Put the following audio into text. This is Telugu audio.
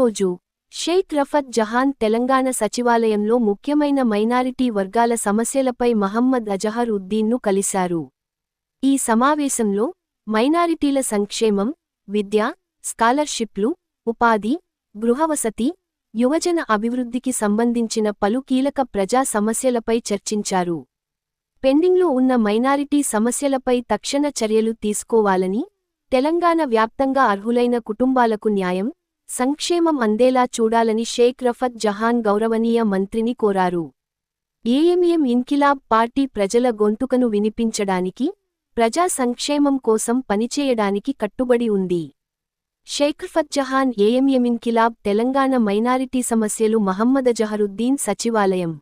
ఈరోజు షేక్ రఫత్ జహాన్ తెలంగాణ సచివాలయంలో ముఖ్యమైన మైనారిటీ వర్గాల సమస్యలపై మహమ్మద్ అజహర్ ఉద్దీన్ను కలిశారు. ఈ సమావేశంలో మైనారిటీల సంక్షేమం, విద్య, స్కాలర్షిప్లు, ఉపాధి, గృహవసతి, యువజన అభివృద్ధికి సంబంధించిన పలు కీలక ప్రజా సమస్యలపై చర్చించారు. పెండింగ్లో ఉన్న మైనారిటీ సమస్యలపై తక్షణ చర్యలు తీసుకోవాలని, తెలంగాణ వ్యాప్తంగా అర్హులైన కుటుంబాలకు న్యాయం, సంక్షేమం అందేలా చూడాలని షేక్ రఫత్ జహాన్ గౌరవనీయ మంత్రిని కోరారు. ఏఎంఎం ఇన్కిలాబ్ పార్టీ ప్రజల గొంతుకను వినిపించడానికి, ప్రజా సంక్షేమం కోసం పనిచేయడానికి కట్టుబడి ఉంది. షేక్ రఫత్ జహాన్ ఏఎంఎం ఇన్కిలాబ్ తెలంగాణ మైనారిటీ సమస్యలు మహమ్మద్ అజహరుద్దీన్ సచివాలయం.